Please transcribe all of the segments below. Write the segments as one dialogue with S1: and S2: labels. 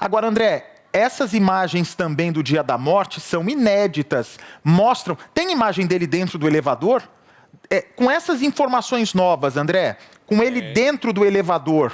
S1: Agora, André, essas imagens também do dia da morte são inéditas, mostram... Tem imagem dele dentro do elevador? Com essas informações novas, André, com ele dentro do elevador,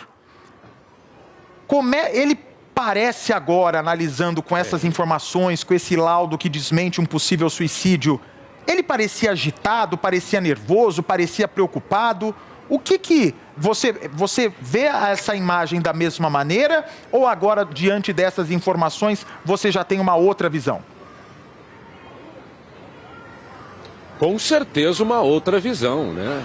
S1: como ele parece agora, analisando com essas informações, com esse laudo que desmente um possível suicídio, ele parecia agitado, parecia nervoso, parecia preocupado? O que você vê essa imagem da mesma maneira ou agora, diante dessas informações, você já tem uma outra visão?
S2: Com certeza uma outra visão, né?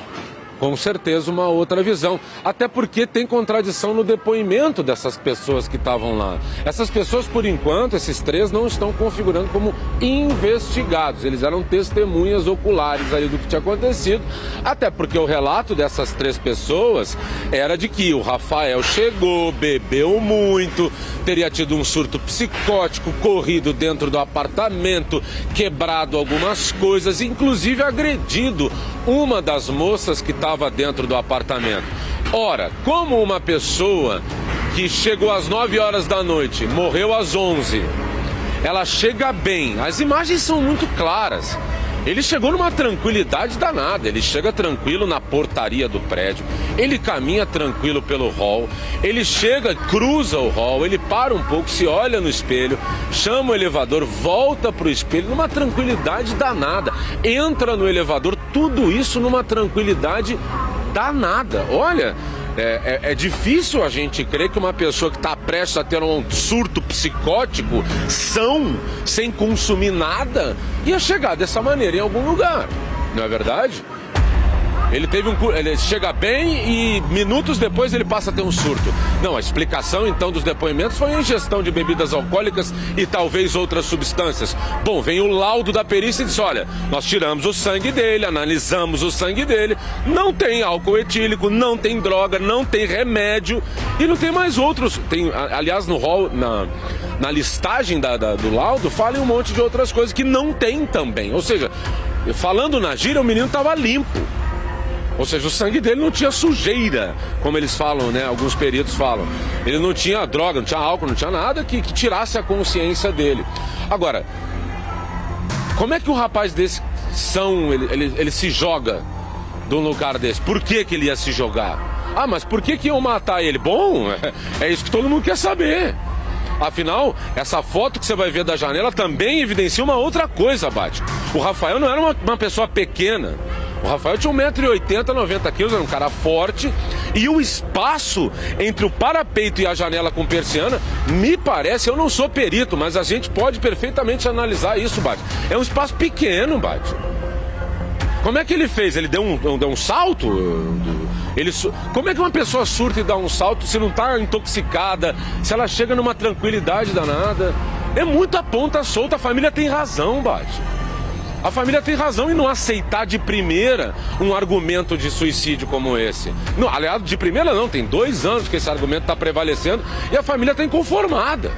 S2: Com certeza uma outra visão. Até porque tem contradição no depoimento dessas pessoas que estavam lá. Essas pessoas, por enquanto, esses três não estão configurando como investigados. Eles eram testemunhas oculares ali do que tinha acontecido. Até porque o relato dessas três pessoas era de que o Rafael chegou, bebeu muito, teria tido um surto psicótico, corrido dentro do apartamento, quebrado algumas coisas, inclusive agredido uma das moças que estava dentro do apartamento. Ora, como uma pessoa que chegou às 9 horas da noite, morreu às 11, ela chega bem, as imagens são muito claras. Ele chegou numa tranquilidade danada, ele chega tranquilo na portaria do prédio, ele caminha tranquilo pelo hall, ele chega, cruza o hall, ele para um pouco, se olha no espelho, chama o elevador, volta pro espelho numa tranquilidade danada, entra no elevador, tudo isso numa tranquilidade danada. Olha, é difícil a gente crer que uma pessoa que está prestes a ter um surto psicótico, sem consumir nada, ia chegar dessa maneira em algum lugar, não é verdade? Ele chega bem e minutos depois ele passa a ter um surto. Não, a explicação então dos depoimentos foi a ingestão de bebidas alcoólicas e talvez outras substâncias. Bom, vem o laudo da perícia e diz, olha, nós tiramos o sangue dele, analisamos o sangue dele, não tem álcool etílico, não tem droga, não tem remédio e não tem mais outros. Tem, aliás, no hall, na listagem do laudo, fala um monte de outras coisas que não tem também. Ou seja, falando na gíria, o menino estava limpo. Ou seja, o sangue dele não tinha sujeira, como eles falam, né? Alguns peritos falam. Ele não tinha droga, não tinha álcool, não tinha nada que tirasse a consciência dele. Agora, como é que um rapaz desse ele se joga de um lugar desse? Por que ele ia se jogar? Ah, mas por que iam matar ele? Bom, é isso que todo mundo quer saber. Afinal, essa foto que você vai ver da janela também evidencia uma outra coisa, Bate. O Rafael não era uma pessoa pequena. O Rafael tinha 1,80 m, 90 kg, era um cara forte. E o espaço entre o parapeito e a janela com persiana, me parece, eu não sou perito, mas a gente pode perfeitamente analisar isso, Bate. É um espaço pequeno, Bate. Como é que ele fez? Ele deu um salto? Como é que uma pessoa surta e dá um salto se não está intoxicada, se ela chega numa tranquilidade danada? É muita ponta solta, a família tem razão, Bate. A família tem razão em não aceitar de primeira um argumento de suicídio como esse. Não, aliás, de primeira não, tem 2 anos que esse argumento está prevalecendo e a família está inconformada.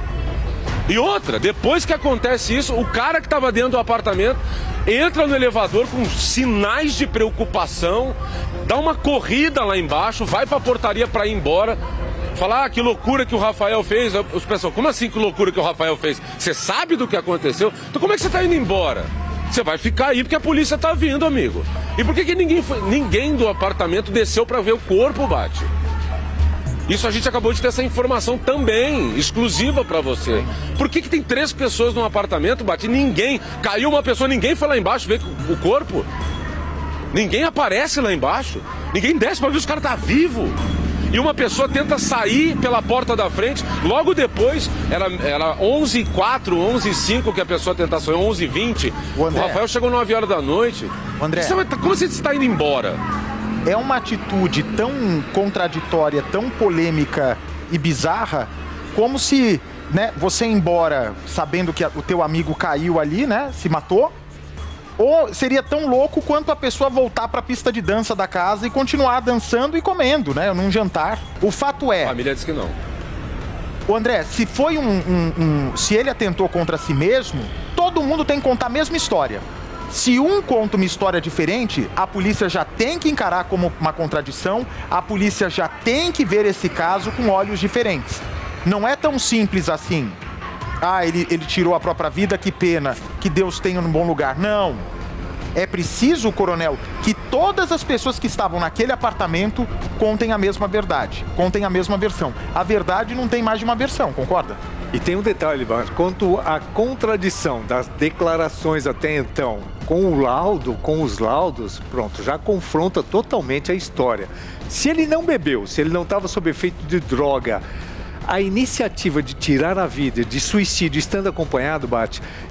S2: E outra, depois que acontece isso, o cara que estava dentro do apartamento entra no elevador com sinais de preocupação, dá uma corrida lá embaixo, vai para a portaria para ir embora, fala, que loucura que o Rafael fez. Os pessoal, como assim que loucura que o Rafael fez? Você sabe do que aconteceu? Então como é que você está indo embora? Você vai ficar aí porque a polícia tá vindo, amigo. E por que ninguém do apartamento desceu para ver o corpo, Bate? Isso a gente acabou de ter essa informação também, exclusiva para você. Por que tem 3 pessoas num apartamento, Bate? Ninguém, caiu uma pessoa, ninguém foi lá embaixo ver o corpo? Ninguém aparece lá embaixo? Ninguém desce para ver se o cara tá vivo? E uma pessoa tenta sair pela porta da frente, logo depois, era 11h04, 11h05 que a pessoa tenta sair, 11h20. O Rafael chegou 9 horas da noite.
S1: André,
S2: como você está indo embora?
S1: É uma atitude tão contraditória, tão polêmica e bizarra, como se, né, você ir embora sabendo que o teu amigo caiu ali, né, se matou, ou seria tão louco quanto a pessoa voltar para a pista de dança da casa e continuar dançando e comendo, né, num jantar. O fato é...
S2: A família diz que não.
S1: O André, se foi se ele atentou contra si mesmo, todo mundo tem que contar a mesma história. Se um conta uma história diferente, a polícia já tem que encarar como uma contradição, a polícia já tem que ver esse caso com olhos diferentes. Não é tão simples assim. Ah, ele tirou a própria vida, que pena, que Deus tenha um bom lugar. Não. É preciso, coronel, que todas as pessoas que estavam naquele apartamento contem a mesma verdade, contem a mesma versão. A verdade não tem mais de uma versão, concorda?
S3: E tem um detalhe, quanto à contradição das declarações até então com o laudo, com os laudos, pronto, já confronta totalmente a história. Se ele não bebeu, se ele não estava sob efeito de droga, a iniciativa de tirar a vida, de suicídio, estando acompanhado,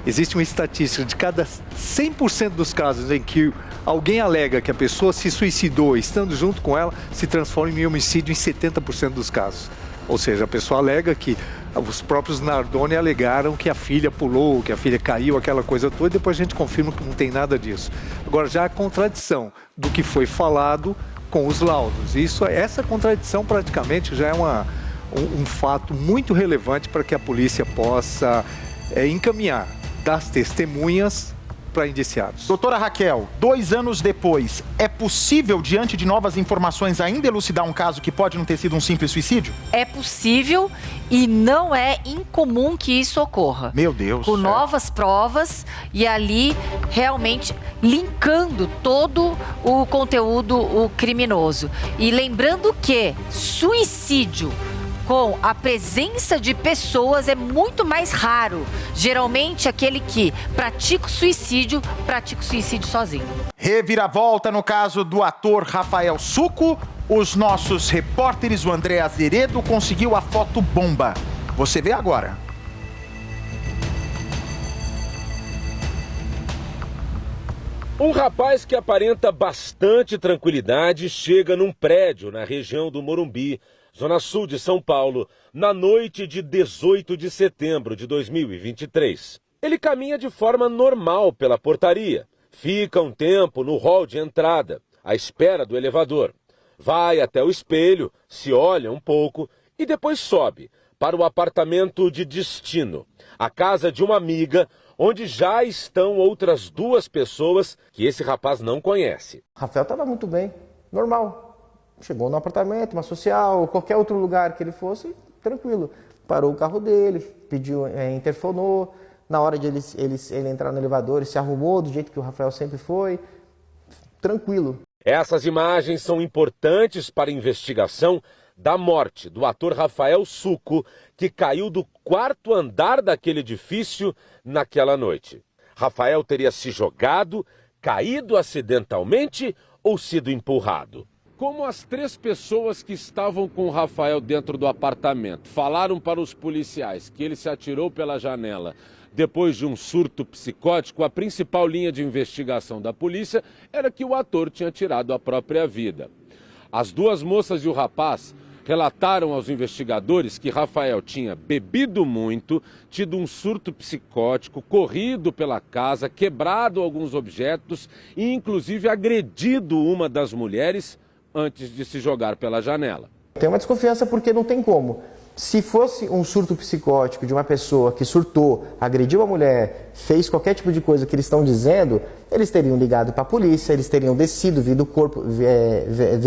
S3: existe uma estatística de cada 100% dos casos em que alguém alega que a pessoa se suicidou estando junto com ela, se transforma em homicídio em 70% dos casos. Ou seja, a pessoa alega que os próprios Nardoni alegaram que a filha pulou, que a filha caiu, aquela coisa toda, e depois a gente confirma que não tem nada disso. Agora, já a contradição do que foi falado com os laudos. Essa contradição praticamente já é um fato muito relevante para que a polícia possa encaminhar das testemunhas para indiciados.
S1: Doutora Raquel, 2 anos depois, é possível, diante de novas informações, ainda elucidar um caso que pode não ter sido um simples suicídio?
S4: É possível e não é incomum que isso ocorra.
S1: Meu Deus.
S4: Com novas provas e ali realmente linkando todo o conteúdo criminoso. E lembrando que suicídio com a presença de pessoas é muito mais raro. Geralmente, aquele que pratica o suicídio sozinho.
S1: Reviravolta no caso do ator Rafael Succo. Os nossos repórteres, o André Azeredo, conseguiu a foto bomba. Você vê agora.
S2: Um rapaz que aparenta bastante tranquilidade chega num prédio na região do Morumbi, zona sul de São Paulo, na noite de 18 de setembro de 2023. Ele caminha de forma normal pela portaria, fica um tempo no hall de entrada, à espera do elevador. Vai até o espelho, se olha um pouco e depois sobe para o apartamento de destino, a casa de uma amiga, onde já estão outras 2 pessoas que esse rapaz não conhece.
S5: Rafael estava muito bem, normal. Chegou no apartamento, uma social, qualquer outro lugar que ele fosse, tranquilo. Parou o carro dele, pediu, interfonou. Na hora de ele entrar no elevador, ele se arrumou do jeito que o Rafael sempre foi. Tranquilo.
S2: Essas imagens são importantes para a investigação da morte do ator Rafael Succo, que caiu do 4º andar daquele edifício naquela noite. Rafael teria se jogado, caído acidentalmente ou sido empurrado? Como as 3 pessoas que estavam com o Rafael dentro do apartamento falaram para os policiais que ele se atirou pela janela depois de um surto psicótico, a principal linha de investigação da polícia era que o ator tinha tirado a própria vida. As 2 moças e o rapaz relataram aos investigadores que Rafael tinha bebido muito, tido um surto psicótico, corrido pela casa, quebrado alguns objetos e inclusive agredido uma das mulheres antes de se jogar pela janela.
S5: Tem uma desconfiança porque não tem como. Se fosse um surto psicótico de uma pessoa que surtou, agrediu a mulher, fez qualquer tipo de coisa que eles estão dizendo, eles teriam ligado para a polícia, eles teriam descido, ver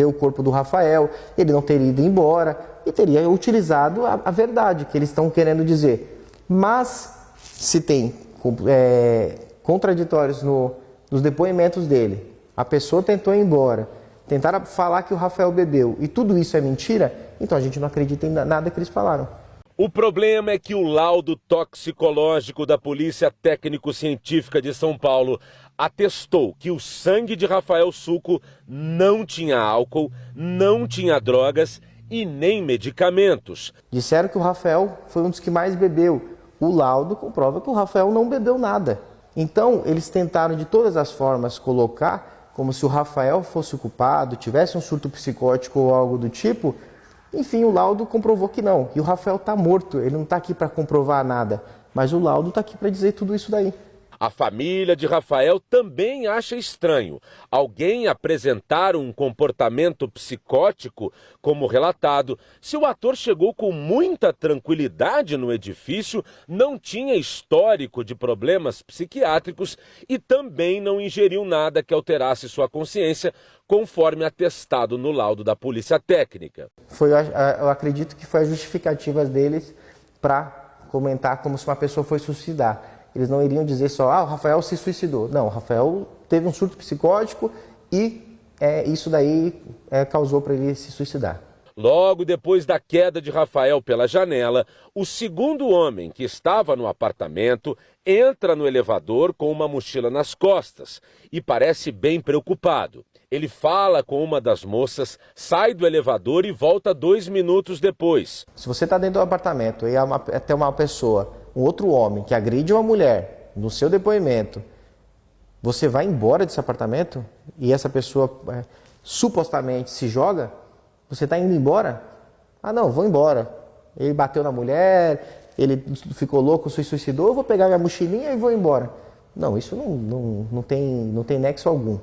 S5: o corpo do Rafael, ele não teria ido embora e teria utilizado a verdade que eles estão querendo dizer. Mas se tem contraditórios nos depoimentos dele, a pessoa tentou ir embora, tentaram falar que o Rafael bebeu e tudo isso é mentira, então a gente não acredita em nada que eles falaram.
S2: O problema é que o laudo toxicológico da Polícia Técnico-Científica de São Paulo atestou que o sangue de Rafael Succo não tinha álcool, não tinha drogas e nem medicamentos.
S5: Disseram que o Rafael foi um dos que mais bebeu. O laudo comprova que o Rafael não bebeu nada. Então eles tentaram de todas as formas colocar como se o Rafael fosse o culpado, tivesse um surto psicótico ou algo do tipo. Enfim, o laudo comprovou que não. E o Rafael está morto, ele não está aqui para comprovar nada. Mas o laudo está aqui para dizer tudo isso daí.
S2: A família de Rafael também acha estranho alguém apresentar um comportamento psicótico, como relatado, se o ator chegou com muita tranquilidade no edifício, não tinha histórico de problemas psiquiátricos e também não ingeriu nada que alterasse sua consciência, conforme atestado no laudo da Polícia Técnica.
S5: Eu acredito que foi a justificativa deles para comentar como se uma pessoa foi suicidar. Eles não iriam dizer só, o Rafael se suicidou. Não, o Rafael teve um surto psicótico e isso daí causou para ele se suicidar.
S2: Logo depois da queda de Rafael pela janela, o segundo homem que estava no apartamento entra no elevador com uma mochila nas costas e parece bem preocupado. Ele fala com uma das moças, sai do elevador e volta 2 minutos depois.
S5: Se você está dentro do apartamento e tem uma pessoa, um outro homem que agride uma mulher no seu depoimento, você vai embora desse apartamento e essa pessoa supostamente se joga, você está indo embora? Ah, não, vou embora. Ele bateu na mulher, ele ficou louco, se suicidou, eu vou pegar minha mochilinha e vou embora. Não, isso não tem nexo algum.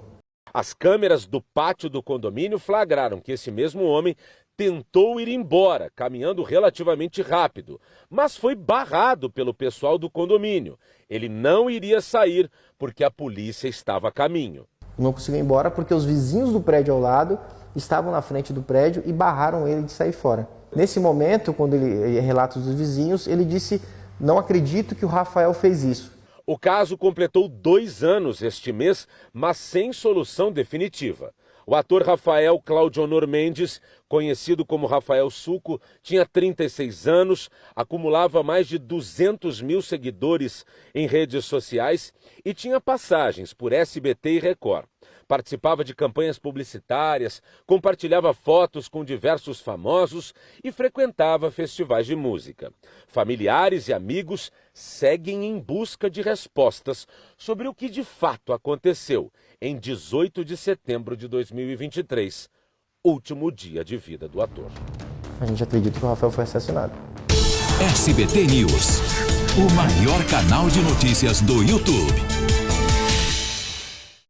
S2: As câmeras do pátio do condomínio flagraram que esse mesmo homem tentou ir embora, caminhando relativamente rápido, mas foi barrado pelo pessoal do condomínio. Ele não iria sair porque a polícia estava a caminho.
S5: Não conseguiu ir embora porque os vizinhos do prédio ao lado estavam na frente do prédio e barraram ele de sair fora. Nesse momento, quando ele relata dos vizinhos, ele disse: não acredito que o Rafael fez isso.
S2: O caso completou 2 anos este mês, mas sem solução definitiva. O ator Rafael Cláudio Honor Mendes, conhecido como Rafael Suco, tinha 36 anos, acumulava mais de 200 mil seguidores em redes sociais e tinha passagens por SBT e Record. Participava de campanhas publicitárias, compartilhava fotos com diversos famosos e frequentava festivais de música. Familiares e amigos seguem em busca de respostas sobre o que de fato aconteceu em 18 de setembro de 2023, último dia de vida do ator.
S5: A gente acredita que o Rafael foi assassinado.
S6: SBT News, o maior canal de notícias do YouTube.